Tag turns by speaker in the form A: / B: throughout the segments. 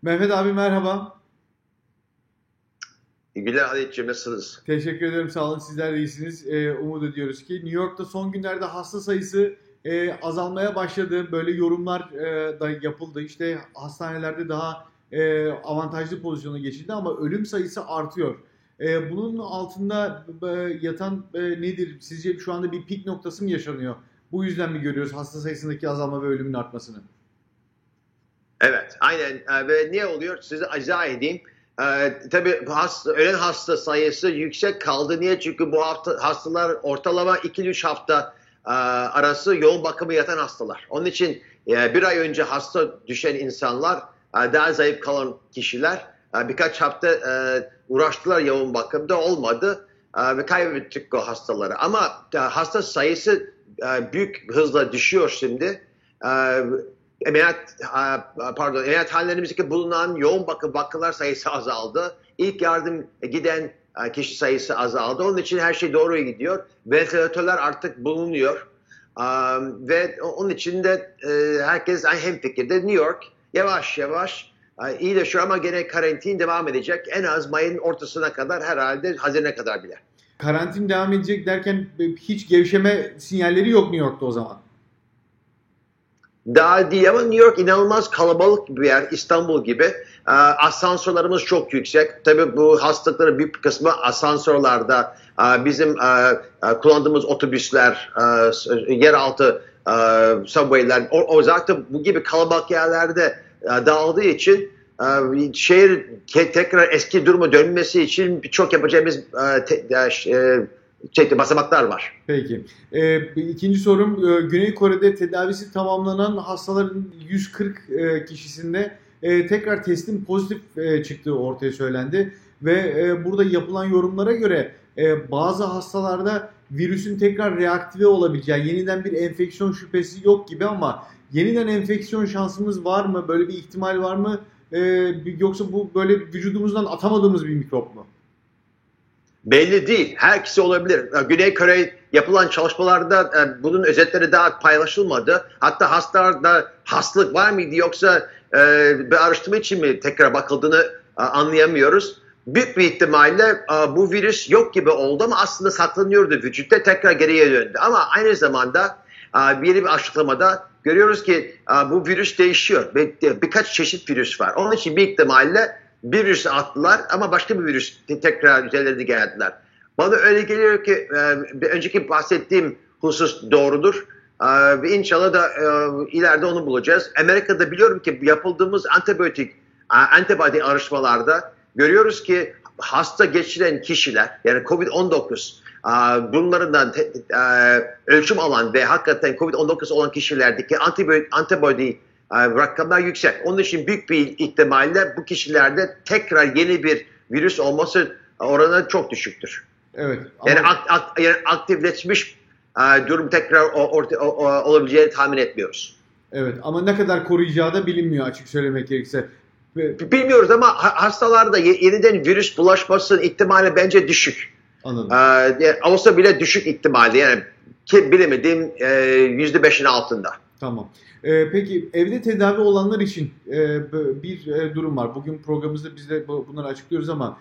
A: Mehmet abi merhaba.
B: Güler Haletciğim, nasılsınız?
A: Teşekkür ederim. Sağ olun. Sizler de iyisiniz. Umut ediyoruz ki. New York'ta son günlerde hasta sayısı azalmaya başladı. Böyle yorumlar da yapıldı. İşte hastanelerde daha avantajlı pozisyona geçildi ama ölüm sayısı artıyor. Bunun altında yatan nedir? Sizce şu anda bir pik noktası mı yaşanıyor? Bu yüzden mi görüyoruz hasta sayısındaki azalma ve ölümün artmasını?
B: Evet, aynen. Ve ne oluyor? Size izah edeyim. Tabii ölen hasta sayısı yüksek kaldı. Niye? Çünkü bu hafta hastalar ortalama 2-3 hafta arası yoğun bakıma yatan hastalar. Onun için bir ay önce hasta düşen insanlar, daha zayıf kalan kişiler birkaç hafta uğraştılar, yoğun bakımda olmadı ve kaybettik o hastaları. Ama hasta sayısı büyük hızla düşüyor şimdi. E, ameliyathanelerimizdeki bulunan yoğun bakım vakalar sayısı azaldı. İlk yardım giden kişi sayısı azaldı. Onun için her şey doğru gidiyor. Ventilatörler artık bulunuyor. Ve onun için de herkes hemfikirde. New York yavaş yavaş iyileşiyor ama gene karantin devam edecek. En az Mayın ortasına kadar, herhalde Haziran'a kadar bile.
A: Karantin devam edecek derken hiç gevşeme sinyalleri yok New York'ta o zaman.
B: Daha değil ama New York inanılmaz kalabalık bir yer, İstanbul gibi. Asansörlerimiz çok yüksek. Tabii bu hastalıkların büyük bir kısmı asansörlerde. Bizim kullandığımız otobüsler, yeraltı subway'ler, o zaten bu gibi kalabalık yerlerde dağıldığı için şehir tekrar eski duruma dönmesi için birçok yapacağımız basamaklar var.
A: Peki. İkinci sorum, Güney Kore'de tedavisi tamamlanan hastaların 140 kişisinde tekrar testin pozitif çıktığı ortaya söylendi. Ve burada yapılan yorumlara göre bazı hastalarda virüsün tekrar reaktive olabileceği, yeniden bir enfeksiyon şüphesi yok gibi ama yeniden enfeksiyon şansımız var mı? Böyle bir ihtimal var mı? Yoksa bu böyle vücudumuzdan atamadığımız bir mikrop mu?
B: Belli değil. Herkesi olabilir. Güney Kore yapılan çalışmalarda bunun özetleri daha paylaşılmadı. Hatta hastalarda hastalık var mıydı yoksa bir araştırma için mi tekrar bakıldığını anlayamıyoruz. Büyük bir ihtimalle bu virüs yok gibi oldu ama aslında saklanıyordu vücutta, tekrar geriye döndü. Ama aynı zamanda bir açıklamada görüyoruz ki bu virüs değişiyor. Birkaç çeşit virüs var. Onun için bir ihtimalle bir virüs attılar ama başka bir virüs tekrar üzerlerine geldiler. Bana öyle geliyor ki önceki bahsettiğim husus doğrudur. Ve inşallah da ileride onu bulacağız. Amerika'da biliyorum ki yapıldığımız antibody araştırmalarda görüyoruz ki hasta geçiren kişiler, yani COVID-19 bunlardan ölçüm alan ve hakikaten COVID-19 olan kişilerdeki antibody rakamlar yüksek. Onun için büyük bir ihtimalle bu kişilerde tekrar yeni bir virüs olması oranı çok düşüktür.
A: Evet.
B: Yani aktifleşmiş durum tekrar olabileceğini tahmin etmiyoruz.
A: Evet ama ne kadar koruyacağı da bilinmiyor açık söylemek gerekirse.
B: Bilmiyoruz ama hastalarda yeniden virüs bulaşmasının ihtimali bence düşük.
A: Anladım.
B: Olsa bile düşük ihtimali, yani bilemediğim %5'in altında.
A: Tamam. Peki evde tedavi olanlar için bir durum var. Bugün programımızda biz de bunları açıklıyoruz ama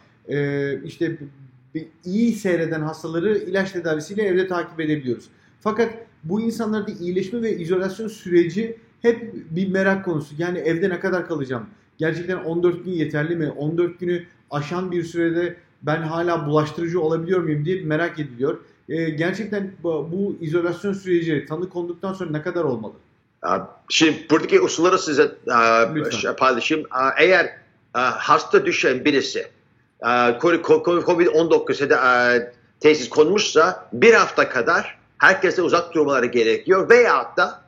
A: işte iyi seyreden hastaları ilaç tedavisiyle evde takip edebiliyoruz. Fakat bu insanlarda iyileşme ve izolasyon süreci hep bir merak konusu. Yani evde ne kadar kalacağım? Gerçekten 14 gün yeterli mi? 14 günü aşan bir sürede ben hala bulaştırıcı olabiliyor muyum diye merak ediliyor. Gerçekten bu izolasyon süreci tanı konduktan sonra ne kadar olmalı?
B: Şimdi buradaki usulları size paylaşayım. Eğer hasta düşen birisi COVID-19 tesis konmuşsa bir hafta kadar herkese uzak durmaları gerekiyor. Veyahut da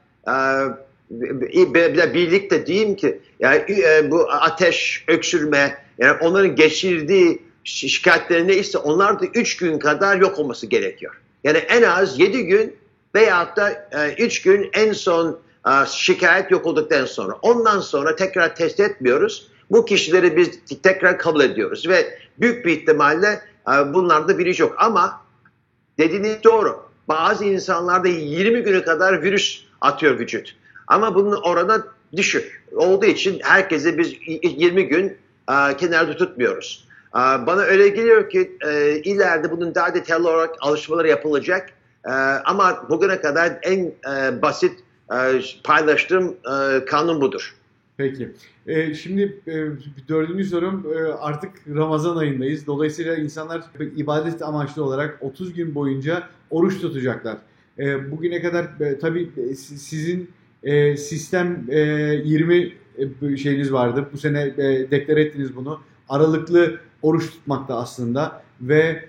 B: birlikte diyeyim ki yani, bu ateş, öksürme, yani onların geçirdiği şikayetleri neyse onlar da 3 gün kadar yok olması gerekiyor. Yani en az 7 gün veyahut da 3 gün en son şikayet yok olduktan sonra. Ondan sonra tekrar test etmiyoruz. Bu kişileri biz tekrar kabul ediyoruz ve büyük bir ihtimalle bunlarda virüs yok. Ama dediğiniz doğru. Bazı insanlarda 20 güne kadar virüs atıyor vücut. Ama bunun oranı düşük olduğu için herkese biz 20 gün kenarda tutmuyoruz. Bana öyle geliyor ki ileride bunun daha detaylı olarak alışmaları yapılacak. Ama bugüne kadar en basit paylaştığım kanun budur.
A: Peki. Şimdi dördüncü sorum, artık Ramazan ayındayız. Dolayısıyla insanlar ibadet amaçlı olarak 30 gün boyunca oruç tutacaklar. Bugüne kadar tabii sizin sistem 20 şeyiniz vardı. Bu sene deklar ettiniz bunu. Aralıklı oruç tutmakta aslında ve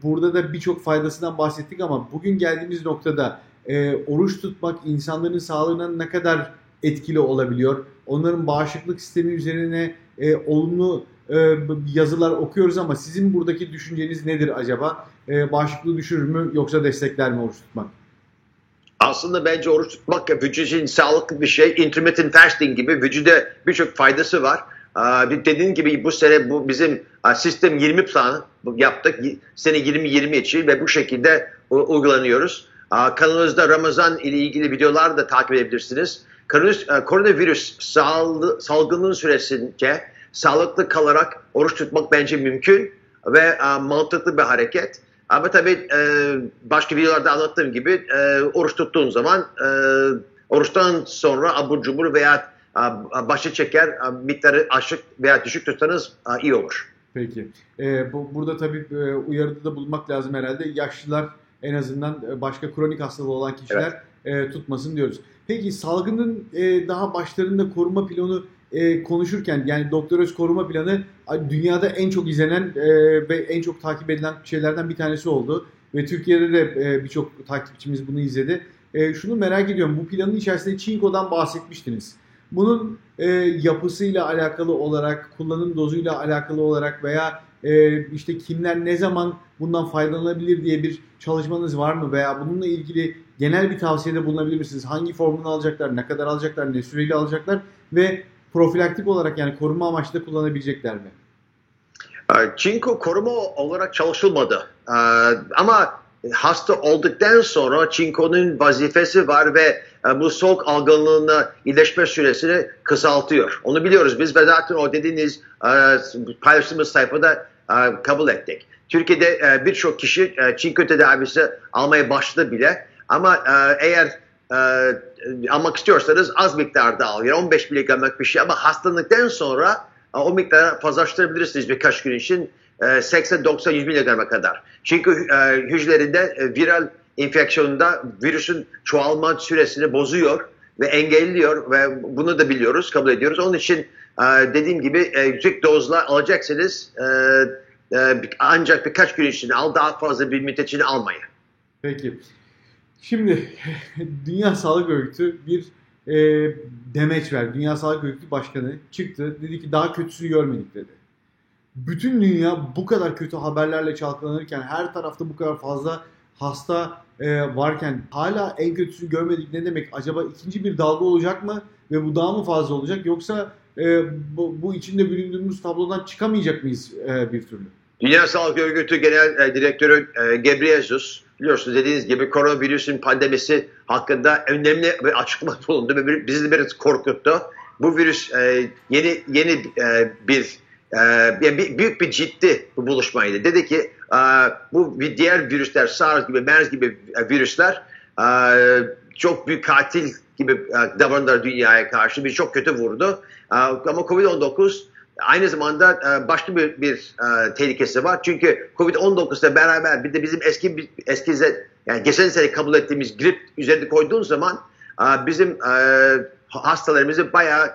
A: burada da birçok faydasından bahsettik ama bugün geldiğimiz noktada oruç tutmak insanların sağlığına ne kadar etkili olabiliyor? Onların bağışıklık sistemi üzerine olumlu yazılar okuyoruz ama sizin buradaki düşünceniz nedir acaba? Bağışıklığı düşürür mü yoksa destekler mi oruç tutmak?
B: Aslında bence oruç tutmak vücut için sağlıklı bir şey. Intermittent fasting gibi vücuda birçok faydası var. Dediğim gibi bu sene bu bizim sistem 20 planı yaptık. Sene 2020 için ve bu şekilde uygulanıyoruz. Kanalımızda Ramazan ile ilgili videolar da takip edebilirsiniz. Koronavirüs salgının süresince sağlıklı kalarak oruç tutmak bence mümkün ve mantıklı bir hareket. Ama tabii başka videolarda anlattığım gibi oruç tuttuğun zaman oruçtan sonra abur cubur veya başı çeker miktarı aşık veya düşük tutsanız iyi olur.
A: Peki. Burada tabii uyarıda da bulunmak lazım herhalde. Yaşlılar en azından başka kronik hastalığı olan kişiler tutmasın diyoruz. Peki salgının daha başlarında koruma planı konuşurken yani Doktor Öz koruma planı dünyada en çok izlenen ve en çok takip edilen şeylerden bir tanesi oldu. Ve Türkiye'de de birçok takipçimiz bunu izledi. Şunu merak ediyorum. Bu planın içerisinde çinkodan bahsetmiştiniz. Bunun yapısıyla alakalı olarak, kullanım dozuyla alakalı olarak veya işte kimler ne zaman bundan faydalanabilir diye bir çalışmanız var mı? Veya bununla ilgili genel bir tavsiyede bulunabilir misiniz? Hangi formunu alacaklar, ne kadar alacaklar, ne süreyle alacaklar ve profilaktik olarak yani koruma amaçlı kullanabilecekler mi?
B: Çinko koruma olarak çalışılmadı. Ama hasta olduktan sonra çinkonun vazifesi var ve bu soğuk algınlığına iyileşme süresini kısaltıyor. Onu biliyoruz biz ve zaten o dediğiniz paylaştığımız sayfada kabul ettik. Türkiye'de birçok kişi çinko tedavisi almaya başladı bile ama eğer almak istiyorsanız az miktarda al. Yani 15 miligramlık bir şey ama hastalıktan sonra o miktarı fazlalaştırabilirsiniz birkaç gün için 80, 90, 100 miligrama kadar. Çünkü hücrelerinde viral enfeksiyonunda virüsün çoğalma süresini bozuyor ve engelliyor ve bunu da biliyoruz, kabul ediyoruz. Onun için dediğim gibi yüksek dozla alacaksınız ancak birkaç gün için al, daha fazla bir müddet için almayın.
A: Peki. Şimdi Dünya Sağlık Örgütü bir demeç verdi. Dünya Sağlık Örgütü Başkanı çıktı. Dedi ki daha kötüsü görmedik dedi. Bütün dünya bu kadar kötü haberlerle çalkalanırken, her tarafta bu kadar fazla hasta varken hala en kötüsü görmedik ne demek? Acaba ikinci bir dalga olacak mı ve bu daha mı fazla olacak? Yoksa bu içinde bulunduğumuz tablodan çıkamayacak mıyız bir türlü?
B: Dünya Sağlık Örgütü Genel Direktörü Ghebreyesus biliyorsunuz dediğiniz gibi koronavirüsün pandemisi hakkında önemli bir açıklama bulundu ve bizi biraz korkuttu. Bu virüs yeni büyük bir ciddi bir buluşmaydı. Dedi ki bu diğer virüsler SARS gibi, MERS gibi virüsler çok büyük katil gibi davrandılar dünyaya karşı. Bir çok kötü vurdu. Ama Covid-19 aynı zamanda başka bir tehlikesi var. Çünkü Covid-19'la beraber bir de bizim yani geçen sene kabul ettiğimiz grip üzerinde koyduğun zaman bizim hastalarımızı bayağı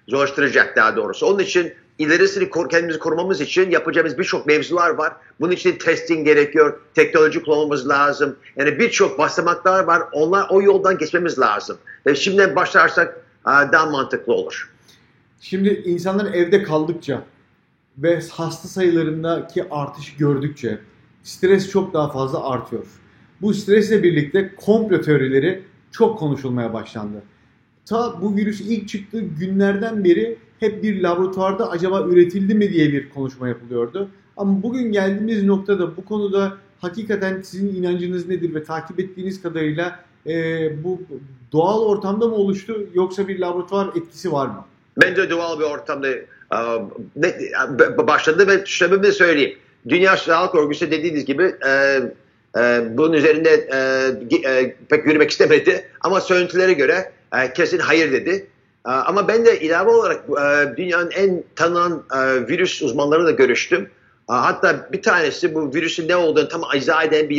B: zorlaştıracak daha doğrusu. Onun için ilerisini kendimizi korumamız için yapacağımız birçok mevzular var. Bunun için testing gerekiyor, teknoloji kullanmamız lazım. Yani birçok basamaklar var. O yoldan geçmemiz lazım. Ve şimdiden başlarsak daha mantıklı olur.
A: Şimdi insanlar evde kaldıkça ve hasta sayılarındaki artış gördükçe stres çok daha fazla artıyor. Bu stresle birlikte komplo teorileri çok konuşulmaya başlandı. Ta bu virüs ilk çıktığı günlerden beri hep bir laboratuvarda acaba üretildi mi diye bir konuşma yapılıyordu. Ama bugün geldiğimiz noktada bu konuda hakikaten sizin inancınız nedir ve takip ettiğiniz kadarıyla Bu doğal ortamda mı oluştu yoksa bir laboratuvar etkisi var mı?
B: Bence doğal bir ortamda başladı ve sebebini söyleyeyim. Dünya Sağlık Örgütü dediğiniz gibi bunun üzerinde pek yürümek istemedi ama söylentülere göre kesin hayır dedi. Ama ben de ilave olarak dünyanın en tanınan virüs uzmanlarıyla da görüştüm. Hatta bir tanesi bu virüsün ne olduğunu tam izah eden bir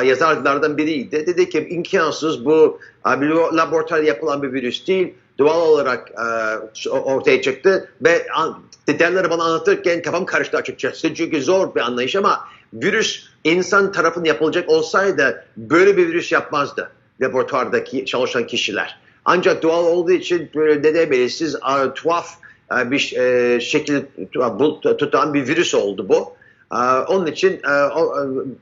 B: yazarlardan biriydi. Dedi ki imkansız, bu bir laboratuvarda yapılan bir virüs değil. Doğal olarak ortaya çıktı ve detayları bana anlatırken kafam karıştı açıkçası. Çünkü zor bir anlayış ama virüs insan tarafından yapılacak olsaydı böyle bir virüs yapmazdı laboratuvardaki çalışan kişiler. Ancak doğal olduğu için böyle belirsiz tuhaf bir şekil tutan bir virüs oldu bu. Onun için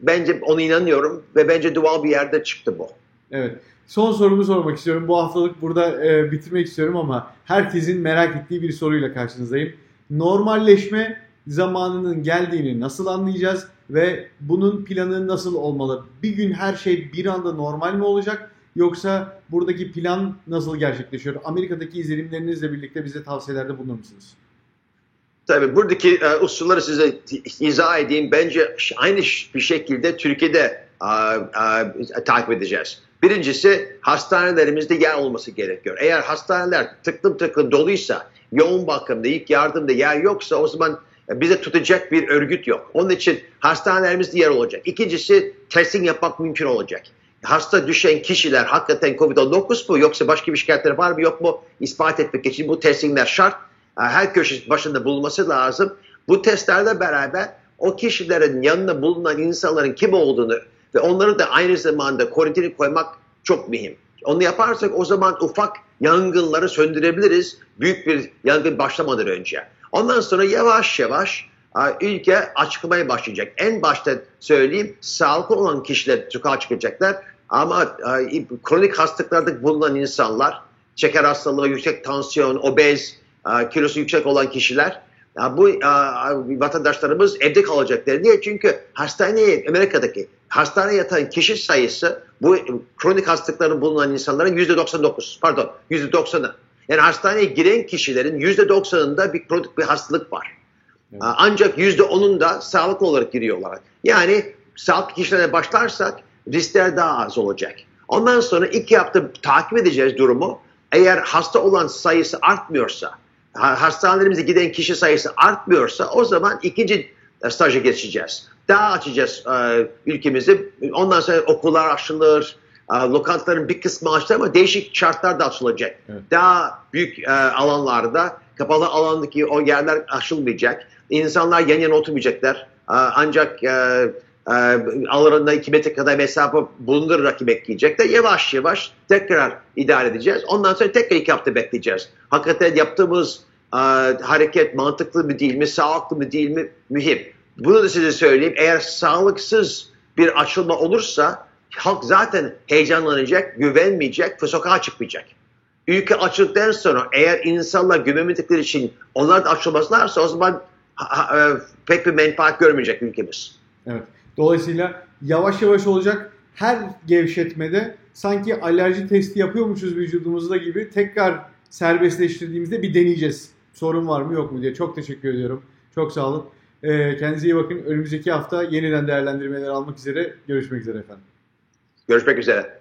B: bence ona inanıyorum ve bence doğal bir yerde çıktı bu.
A: Evet. Son sorumu sormak istiyorum. Bu haftalık burada bitirmek istiyorum ama herkesin merak ettiği bir soruyla karşınızdayım. Normalleşme zamanının geldiğini nasıl anlayacağız ve bunun planı nasıl olmalı? Bir gün her şey bir anda normal mi olacak yoksa buradaki plan nasıl gerçekleşiyor? Amerika'daki izlenimlerinizle birlikte bize tavsiyelerde bulunur musunuz?
B: Tabii buradaki unsurları size izah edeyim. Bence aynı bir şekilde Türkiye'de takip edeceğiz. Birincisi hastanelerimizde yer olması gerekiyor. Eğer hastaneler tıklım tıklım doluysa, yoğun bakımda, ilk yardımda yer yoksa o zaman bize tutacak bir örgüt yok. Onun için hastanelerimizde yer olacak. İkincisi testing yapmak mümkün olacak. Hasta düşen kişiler hakikaten COVID-19 mu yoksa başka bir şikayetleri var mı yok mu ispat etmek için bu testingler şart. Her köşe başında bulunması lazım. Bu testlerle beraber o kişilerin yanında bulunan insanların kim olduğunu ve onları da aynı zamanda karantine koymak çok mühim. Onu yaparsak o zaman ufak yangınları söndürebiliriz. Büyük bir yangın başlamadan önce. Ondan sonra yavaş yavaş ülke açıklamaya başlayacak. En başta söyleyeyim, sağlıklı olan kişiler sokağa çıkacaklar. Ama kronik hastalıklarda bulunan insanlar, şeker hastalığı, yüksek tansiyon, obez, kilosu yüksek olan kişiler, bu vatandaşlarımız evde kalacaklar. Niye? Çünkü Amerika'daki hastaneye yatan kişi sayısı bu kronik hastalıkların bulunan insanların %90'ı. Yani hastaneye giren kişilerin %90'ında bir kronik bir hastalık var. Evet. Ancak %10'unda sağlıklı olarak giriyorlar. Yani sağlıklı kişilere başlarsak riskler daha az olacak. Ondan sonra 2 hafta takip edeceğiz durumu. Eğer hasta olan sayısı artmıyorsa, hastanelerimize giden kişi sayısı artmıyorsa o zaman ikinci staja geçeceğiz. Daha açacağız ülkemizi. Ondan sonra okullar açılır, lokantaların bir kısmı açılır ama değişik şartlar da açılacak. Evet. Daha büyük alanlarda, kapalı alandaki o yerler açılmayacak. İnsanlar yan yana oturmayacaklar. Ancak aralarında 2 metre kadar mesafe bulundurarak yemek yiyecekler. Yavaş yavaş tekrar idare edeceğiz. Ondan sonra tekrar 2 hafta bekleyeceğiz. Hakikaten yaptığımız hareket mantıklı mı değil mi, sağlıklı mı değil mi mühim. Bunu da size söyleyeyim. Eğer sağlıksız bir açılma olursa halk zaten heyecanlanacak, güvenmeyecek ve sokağa çıkmayacak. Ülke açıldıktan sonra eğer insanlar güvenmedikleri için onlar da açılmazlarsa o zaman pek bir menfaat görmeyecek ülkemiz.
A: Evet. Dolayısıyla yavaş yavaş olacak. Her gevşetmede sanki alerji testi yapıyormuşuz vücudumuzda gibi tekrar serbestleştirdiğimizde bir deneyeceğiz. Sorun var mı yok mu diye. Çok teşekkür ediyorum. Çok sağ olun. Kendinize iyi bakın. Önümüzdeki hafta yeniden değerlendirmeler almak üzere. Görüşmek üzere efendim.
B: Görüşmek üzere.